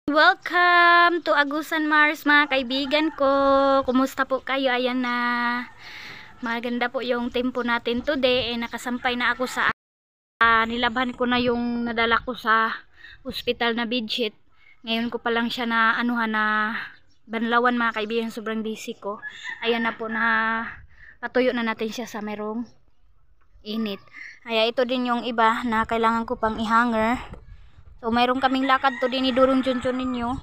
Welcome to Agusan Mars mga kaibigan ko. Kumusta po kayo? Ayan na. Maganda po yung tempo natin today. Nakasampay na ako sa nilabhan ko na yung nadala ko sa hospital na bedsheet. Ngayon ko pa lang siya na na banlawan mga kaibigan. Sobrang busy ko. Ayan na po na patuyo na natin siya sa merong init. Kaya ito din yung iba na kailangan ko pang i-hanger. So mayroon kaming lakad to din ni Durong Junjun ninyo.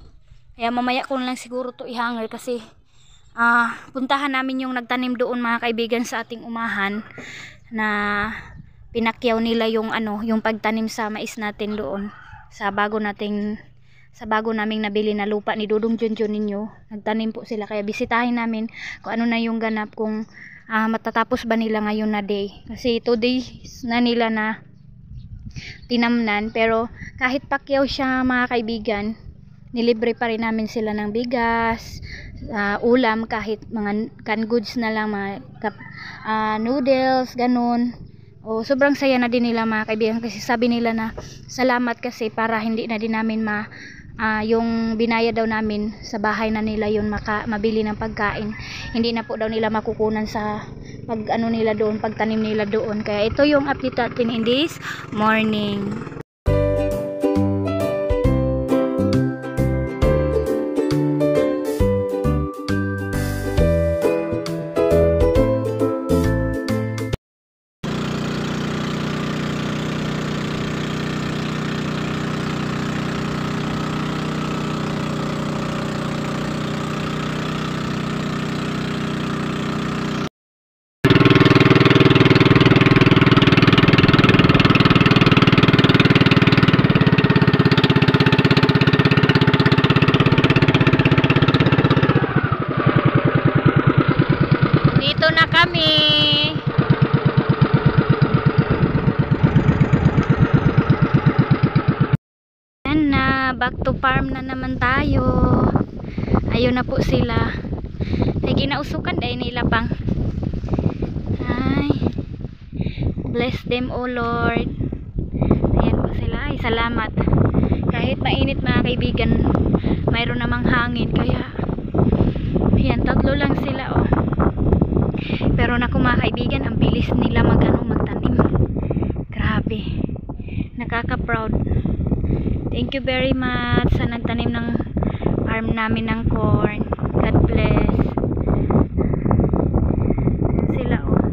Kaya mamaya ko lang siguro to i-hanger kasi puntahan namin yung nagtanim doon mga kaibigan sa ating umahan na pinakyaw nila yung yung pagtanim sa mais natin doon sa bago naming nabili na lupa ni Durong Junjun ninyo. Nagtanim po sila kaya bisitahin namin kung ano na yung ganap, kung matatapos ba nila ngayon na day. Kasi 2 days na nila na tinamnan, pero kahit pakyaw siya mga kaibigan, nilibre pa rin namin sila ng bigas, ulam, kahit mga canned goods na lang, mga noodles, ganun. O sobrang saya na din nila mga kaibigan kasi sabi nila na salamat kasi para hindi na din namin yung binayad daw namin sa bahay na nila yun mabili ng pagkain, hindi na po daw nila makukunan sa nila doon, pagtanim nila doon. Kaya ito yung update natin in this morning. Dito na kami. Yan na, back to farm na naman tayo. Ayun na po sila. Ay ginausukan dahil nila pang. Ay, bless them oh Lord. Ayan po sila. Ay salamat. Kahit mainit mga kaibigan, mayroon namang hangin, kaya ayan, 3 lang sila oh. Pero naku mga kaibigan, ang bilis nila magtanim. Grabe. Nakaka-proud. Thank you very much sa nagtanim ng farm namin ng corn. God bless. Sila oh.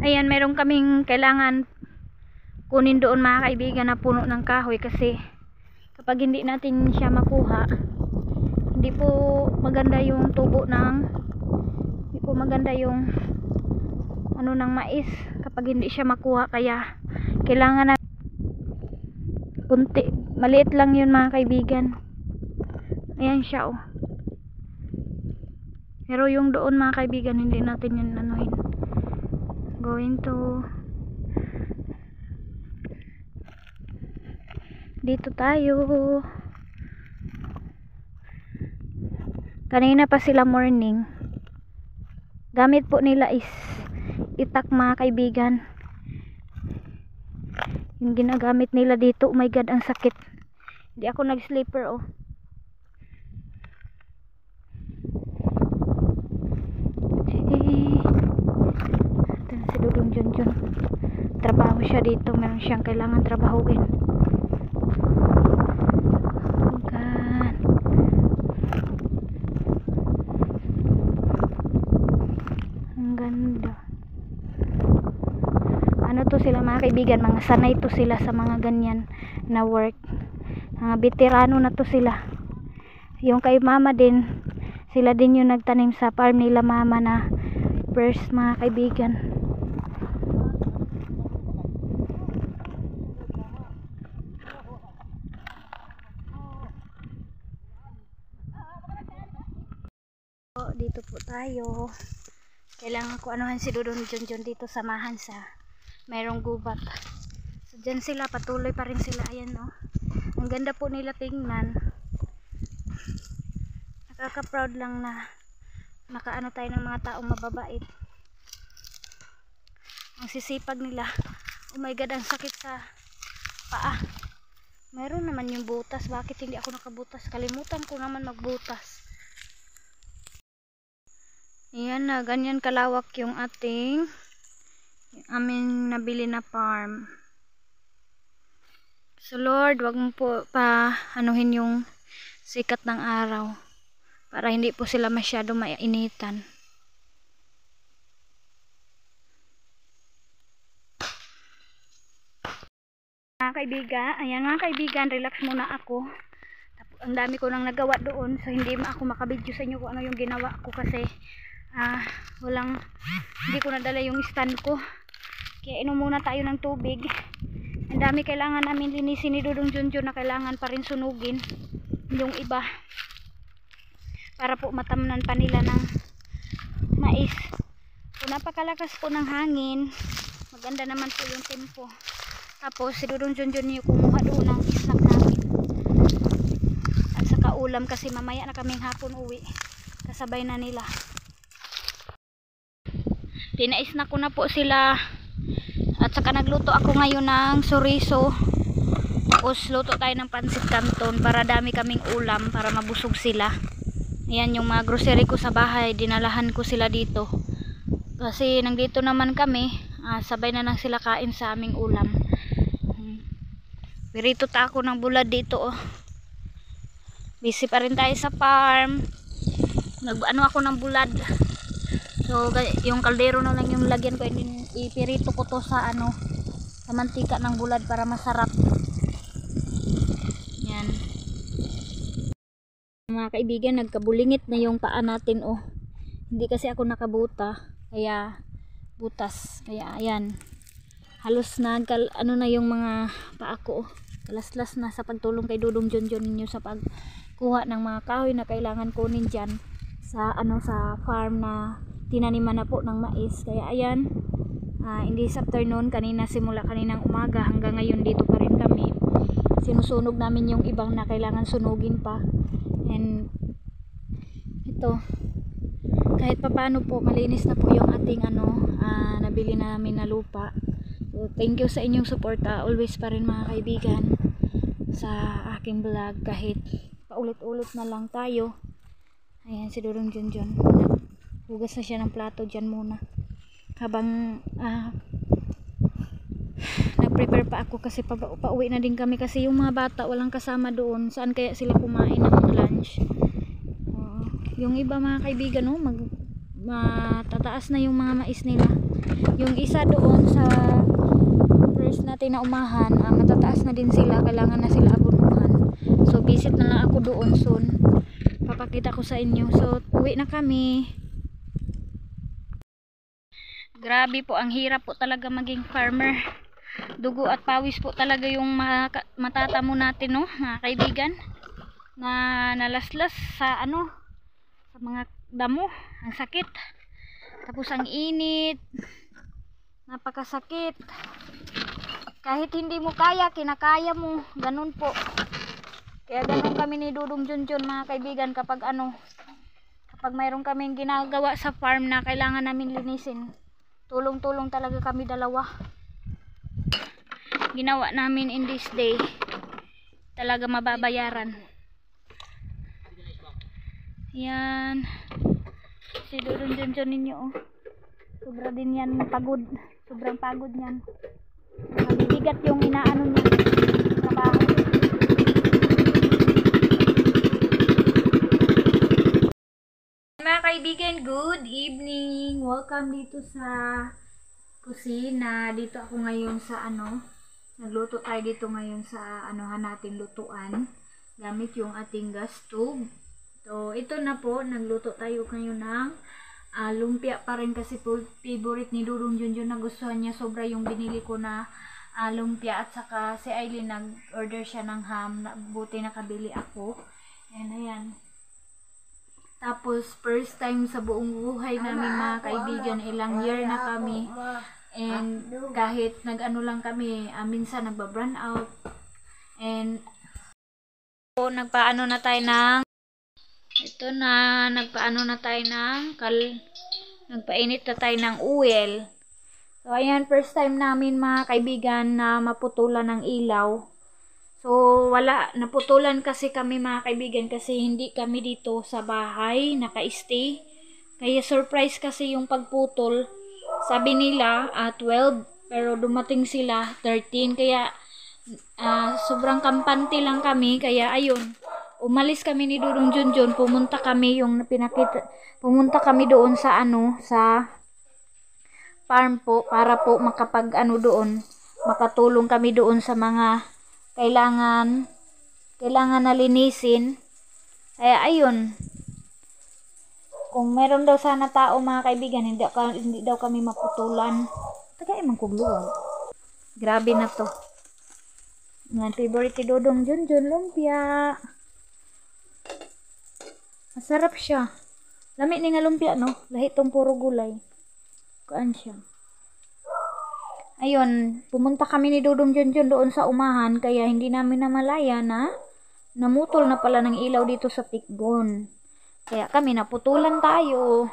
Ayan, meron kaming kailangan kunin doon mga kaibigan na puno ng kahoy kasi kapag hindi natin siya makuha, hindi po maganda yung tubo maganda yung ng mais kapag hindi siya makuha. Kaya kailangan na kunti, maliit lang yun mga kaibigan. Ayan siya oh. Pero yung doon mga kaibigan, hindi natin yun going to dito tayo. Kanina pa sila morning, gamit po nila is itak mga kaibigan. Yung ginagamit nila dito, oh my god, ang sakit. Hindi ako nag-sleeper oh. Ito na si Durong Junjun. Trabaho siya dito, meron siyang kailangan trabahuin. Sila mga kaibigan, mga sanay to sila sa mga ganyan na work, mga veterano na to sila. Yung kay mama din, sila din yung nagtanim sa farm nila mama na first mga kaibigan. Dito po tayo. Kailangan ko anuhan si Durong Junjun dito, samahan sa mayroong gubat. So dyan sila, patuloy pa rin sila. Ayan oh. Ang ganda po nila tingnan. Nakaka-proud lang na makaano tayo ng mga taong mababait. Ang sisipag nila. Oh my god, ang sakit sa paa. Mayroon naman yung butas. Bakit hindi ako nakabutas? Kalimutan ko naman magbutas. Ayan na, ganyan kalawak yung aming nabili na farm. So Lord, wag mo po pa anuhin yung sikat ng araw para hindi po sila masyado mainitan. Mga kaibigan, ayan mga kaibigan, relax muna ako. Ang dami ko nang nagawa doon, so hindi ako makabidyo sa inyo kung ano yung ginawa ko kasi hindi ko nadala yung stand ko. Kaya inom muna tayo ng tubig. Ang dami kailangan namin linisin ni Dudong Junjun na kailangan pa rin sunugin yung iba para po matamnan pa nila ng mais. So napakalakas po ng hangin, maganda naman po yung tempo. Tapos si Dudong Junjun yung kumuha doon ng snack namin at saka ulam kasi mamaya na kaming hapon uwi, kasabay na nila. Tinais-snack ko na po sila at saka nagluto ako ngayon ng chorizo. Tapos luto tayo ng pansit canton para dami kaming ulam para mabusog sila. Ayan yung mga grocery ko sa bahay, dinalahan ko sila dito kasi nandito naman kami, sabay na lang sila kain sa aming ulam. Pirito ta ako ng bulad dito oh. Busy pa rin tayo sa farm. Nag-ano ako ng bulad. So yung kaldero na lang yung lagyan ko, ipirito ko to sa sa mantika ng bulad para masarap. Yan. Mga kaibigan, nagkabulingit na yung paa natin oh. Hindi kasi ako nakabuta, kaya butas. Kaya ayan. Halos na yung mga paa ko oh. Kalaslas na sa pagtulong kay Dudong Junjun ninyo sa pagkuha ng mga kahoy na kailangan kunin dyan sa sa farm na tinaniman na po ng mais. Kaya ayan, in this afternoon, simula kaninang umaga hanggang ngayon dito pa rin kami. Sinusunog namin yung ibang na kailangan sunugin pa. And ito, kahit papano po malinis na po yung ating nabili namin na lupa. So, thank you sa inyong suporta always pa rin mga kaibigan sa aking vlog, kahit paulit-ulit na lang tayo. Ayan si Dudong Junjun, hugas na siya ng plato dyan muna habang nag-prepare pa ako kasi pauwi na din kami kasi yung mga bata walang kasama doon. Saan kaya sila kumain ng lunch? Yung iba mga kaibigan matataas na yung mga mais nila. Yung isa doon sa first natin na umahan, matataas na din sila, kailangan na sila abunuhan. So visit na lang ako doon soon, papakita ko sa inyo. So uwi na kami. Grabe po, ang hirap po talaga maging farmer. Dugo at pawis po talaga yung matatamo natin mga kaibigan, na nalaslas sa sa mga damo. Ang sakit, tapos ang init, napakasakit. Kahit hindi mo kaya, kinakaya mo, ganun po. Kaya ganun kami ni Dudong Junjun mga kaibigan, kapag mayroon kaming ginagawa sa farm na kailangan namin linisin, tulong-tulong talaga kami dalawa. Ginawa namin in this day, talaga mababayaran. Yan si Dudong Junjun ninyo sobra din yan pagod, sobrang pagod yan. Mabibigat yung inaano niya trabaho. Mga kaibigan, good evening, welcome dito sa kusina. Dito ako ngayon sa nagluto tayo dito ngayon sa natin lutuan gamit yung ating gas stove. So ito na po, nagluto tayo ngayon ng lumpia pa rin kasi favorite ni Dudong Junjun, nagustuhan niya sobra yung binili ko na lumpia. At saka si Aileen nag-order siya ng ham, buti nakabili ako. And ayan, tapos first time sa buong buhay namin mga kaibigan, ilang year na kami, and kahit lang kami, minsan nagba-burn out, and nagpaano na tayo ng nagpainit na tayo ng oil. So ayan, first time namin mga kaibigan na maputulan ng ilaw. So, wala, naputulan kasi kami mga kaibigan kasi hindi kami dito sa bahay, naka-stay. Kaya surprise kasi yung pagputol. Sabi nila 12, pero dumating sila 13. Kaya sobrang kampante lang kami. Kaya ayun, umalis kami ni Dudong Junjun. Pumunta kami pumunta kami doon sa sa farm po para po makapag doon, makatulong kami doon sa mga kailangan na linisin. Kaya ayun, kung meron daw sana tao mga kaibigan, hindi daw kami maputulan. Tagay man kong luwag. Grabe na to. Nga favorite ni Dodong Junjun, lumpia. Masarap siya. Lami ni nga lumpia, no? Lahi tong puro gulay. Kuan siya. Ayun, pumunta kami ni Dodong Junjun doon sa umahan, kaya hindi namin namalaya na namutol na pala ng ilaw dito sa Tikgon. Kaya kami naputulan tayo.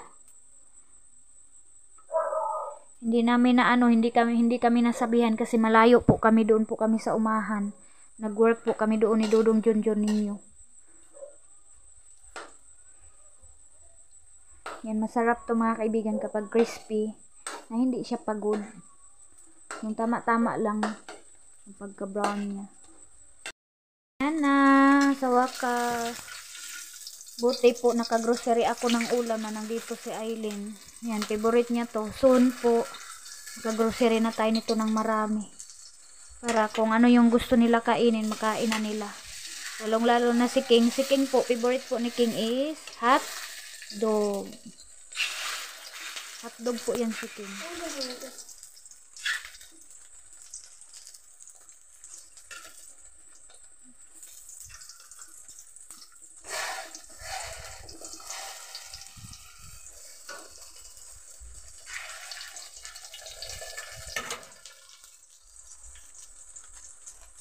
Hindi namin na hindi kami nasabihan kasi malayo po kami, doon po kami sa umahan. Nag-work po kami doon ni Dodong Junjun ninyo. Yan, masarap to mga kaibigan kapag crispy na hindi siya pagod. Yung tama-tama lang yung pagka-brown niya. Yan na, sa wakas. Buti po, nakagrocery ako ng ulam na nandito si Aileen. Yan, favorite niya to. Soon po, nakagrocery na tayo nito ng marami. Para kung ano yung gusto nila kainin, makain na nila. Lalong-lalo na si King. Si King po, favorite po ni King is hot dog. Hot dog po yan si King.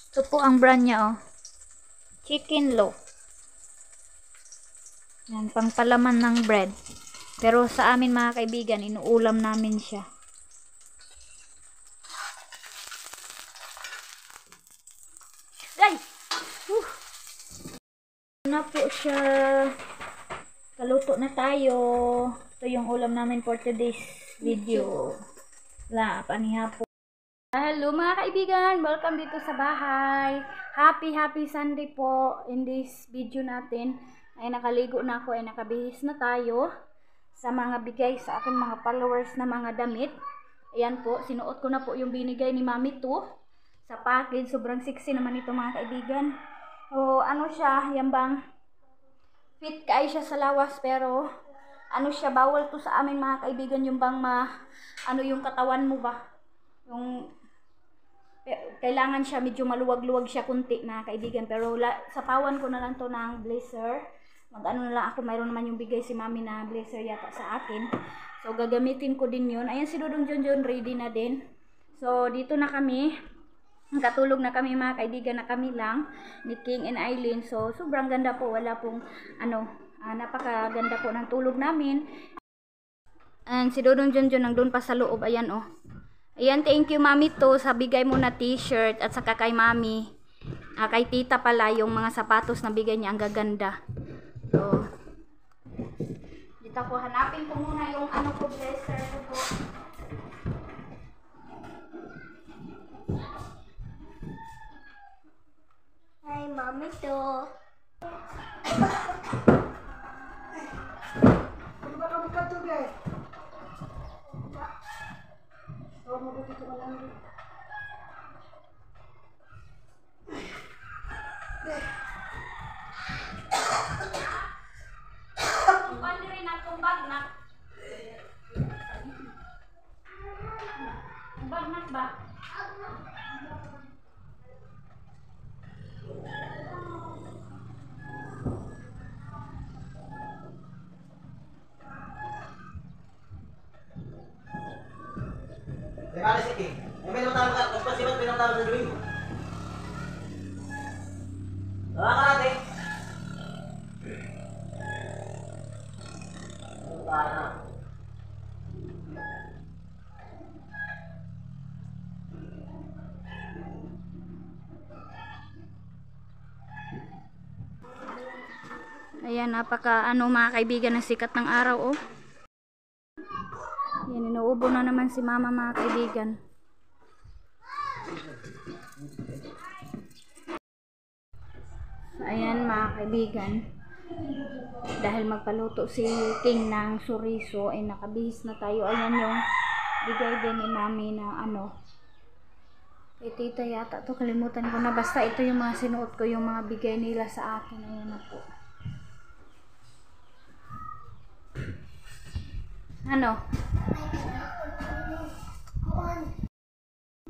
Ito po ang brand niya, oh. Chicken loaf. Yan, pangpalaman ng bread. Pero sa amin mga kaibigan, inuulam namin siya. Ay! Na po siya. Kaluto na tayo. Ito yung ulam namin for today's video. Panihapo. Hello mga kaibigan, welcome dito sa bahay. Happy Sunday po. In this video natin ay nakaligo na ako, ay nakabihis na tayo sa mga bigay sa aking mga followers na mga damit. Ayan po, sinuot ko na po yung binigay ni Mami to sa package. Sobrang sexy naman ito mga kaibigan. O ano siya, yan bang fit kaay siya sa lawas, pero ano siya, bawal to sa amin mga kaibigan, yung bang yung katawan mo ba, yung kailangan siya medyo maluwag-luwag siya kunti mga kaibigan. Pero sa pawan ko na lang to ng blazer. Mag-ano na lang ako, mayroon naman yung bigay si Mami na blazer yata sa akin. So gagamitin ko din yun. Ayan si Dodong Junjun, ready na din. So dito na kami. Katulog na kami mga kaibigan, na kami lang ni King and Aileen. So sobrang ganda po, wala pong napakaganda po ng tulog namin. And si Dodong Junjun nandun pa sa loob. Ayan oh. Ayan, thank you Mami to sa bigay mo na t-shirt, at saka kay Mami. Kay tita pala yung mga sapatos na bigay niya, ang gaganda. So, dito ko, hanapin ko muna yung ko, blazer ko po. Hi Mami to. Ano ba kami ka to guys? Mo dito ka lang dito. Kumpani rin akong bagnak. Bagnak ba? Kaya sige, may pinuntahan ka, tapos pasibat pinuntahan sa Domingo. Tawa ka natin. Pinuntahan na. Ayan, napaka mga kaibigan ng sikat ng araw, oh. Yan, inuubo na naman si mama, mga kaibigan. Ayan, mga kaibigan. Dahil magpaluto si King ng suriso, ay nakabihis na tayo. Ayan yung bigay din ni mami na kay tita yata to, kalimutan ko na. Basta ito yung mga sinuot ko, yung mga bigay nila sa akin. Ayan na po.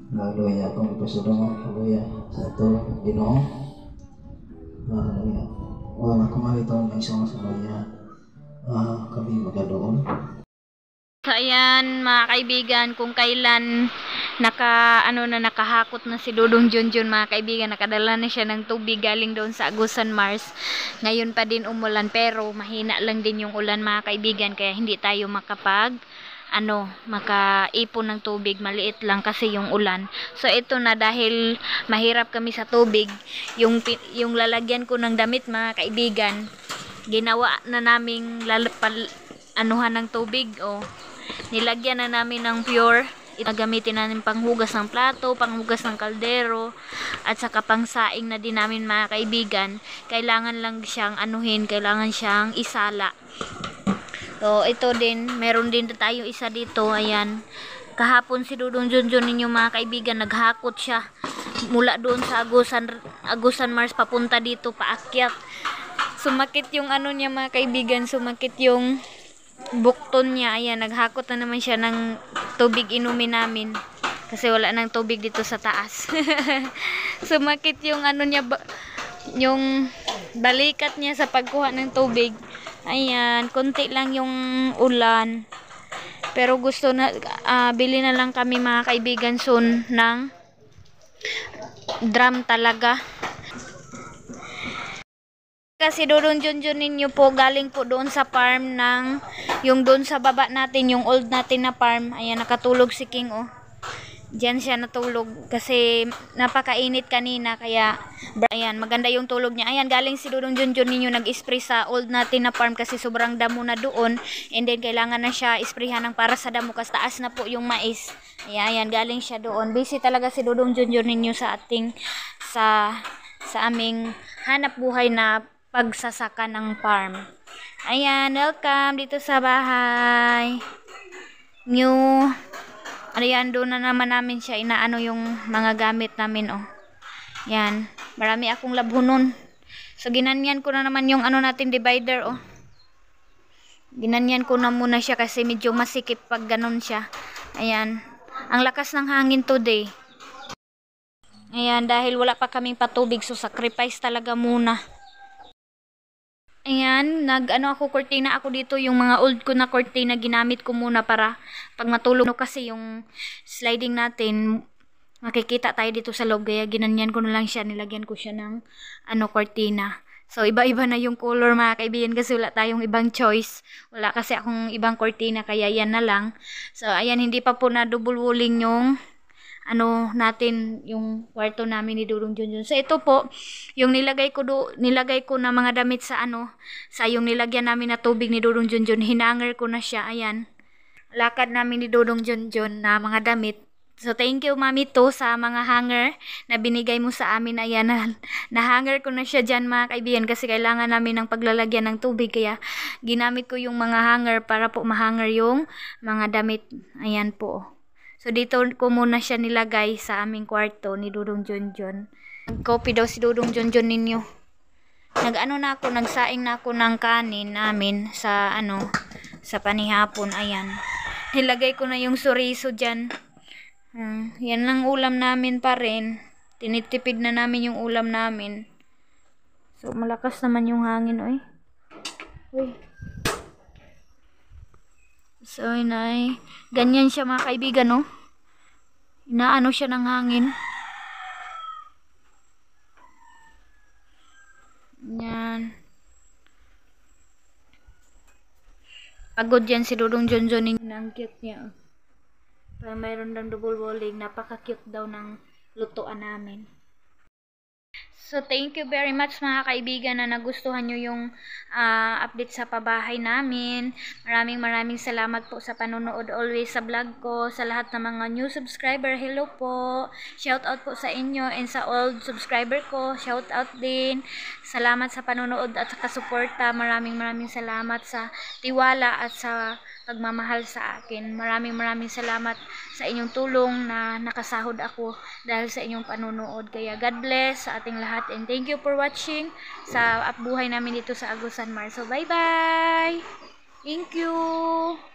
Hallelujah, kung ipasudong hallelujah sa ito, Ginoo. Hallelujah. Wala kung malito ng isang hallelujah. Kami magadoon. So ayan, mga kaibigan, kung kailan nakahakot na si Dudong Junjun, mga kaibigan, nakadala na siya ng tubig galing doon sa Agusan Mars. Ngayon pa din umulan, pero mahina lang din yung ulan, mga kaibigan, kaya hindi tayo makaipon ng tubig, maliit lang kasi yung ulan. So ito na, dahil mahirap kami sa tubig, yung lalagyan ko ng damit, mga kaibigan, ginawa na naming ng tubig, nilagyan na namin ng pure. Gamitin namin panghugas ng plato, panghugas ng kaldero, at saka pangsaing na din namin, mga kaibigan. Kailangan lang siyang kailangan siyang isala. So ito din, meron din tayo isa dito. Ayan, kahapon si Dudong Junjun ninyo, mga kaibigan, naghakot siya mula doon sa Agusan Mars papunta dito, paakyat. Sumakit yung niya, mga kaibigan, sumakit yung bukton niya. Ayan, naghakot na naman siya ng tubig inumin namin kasi wala nang tubig dito sa taas. Sumakit yung niya, yung balikat niya sa pagkuha ng tubig. Ayan, konti lang yung ulan, pero gusto na bili na lang kami, mga kaibigan, soon ng drum talaga. Kasi Dudong Junjun ninyo po, galing po doon sa farm yung doon sa baba natin, yung old natin na farm. Ayan, nakatulog si King, Diyan siya natulog kasi napakainit kanina, kaya ayan, maganda yung tulog niya. Ayan, galing si Dudong Junjun ninyo, nag-spray sa old natin na farm kasi sobrang damo na doon, and then kailangan na siya isprayhan ng para sa damo kasi taas na po yung mais. Ayan, galing siya doon. Busy talaga si Dudong Junjun ninyo sa aming hanap buhay na pagsasaka ng farm. Ayan, welcome dito sa bahay. Ayan, doon na naman namin siya yung mga gamit namin, Yan, marami akong labhunon. So ginanyan ko na naman yung natin divider, Ginanyan ko na muna siya kasi medyo masikip pag ganun siya. Ayan, ang lakas ng hangin today. Ayan, dahil wala pa kaming patubig, so sacrifice talaga muna. Ayan, kurtina ako dito, yung mga old ko na kurtina ginamit ko muna para pag matulog kasi yung sliding natin, makikita tayo dito sa loob, kaya ginanyan ko na lang siya, nilagyan ko siya ng kurtina. So iba-iba na yung color, mga kaibigan, kasi wala tayong ibang choice. Wala kasi akong ibang kurtina, kaya yan na lang. So ayan, hindi pa po na double walling yung natin, yung kwarto namin ni Dudong Junjun. So ito po yung nilagay ko na mga damit sa yung nilagyan namin na tubig ni Dudong Junjun. Hinanger ko na siya. Ayan, lakad namin ni Dudong Junjun na mga damit. So thank you, Mami, sa mga hanger na binigay mo sa amin. Ayan, na hanger ko na siya dyan, mga kaibigan, kasi kailangan namin ng paglalagyan ng tubig, kaya ginamit ko yung mga hanger para po mahanger yung mga damit. Ayan po. So dito ko muna siya nilagay sa aming kwarto ni Dudong Junjun. Nag-coffee daw si Dudong Junjun ninyo. Nagsaing na ako ng kanin namin sa panihapon. Ayan, nilagay ko na yung suriso dyan. Yan lang ulam namin pa rin. Tinitipid na namin yung ulam namin. So malakas naman yung hangin, Uy. So, ganyan siya, mga kaibigan, Inaano siya ng hangin. Yan. Pagod yan si Dudong Junjun. Ang cute niya. Parang mayroon ng double walling. Napaka-cute daw ng lutuan namin. So, thank you very much mga kaibigan na nagustuhan nyo yung update sa pabahay namin. Maraming salamat po sa panonood always sa vlog ko. Sa lahat ng mga new subscriber, hello po. Shout out po sa inyo and sa old subscriber ko. Shout out din. Salamat sa panonood at sa kasuporta. Maraming salamat sa tiwala at sa pagmamahal sa akin. Maraming salamat sa inyong tulong na nakasahod ako dahil sa inyong panunood. Kaya God bless sa ating lahat and thank you for watching sa buhay namin dito sa Agusan Mar. So bye bye! Thank you!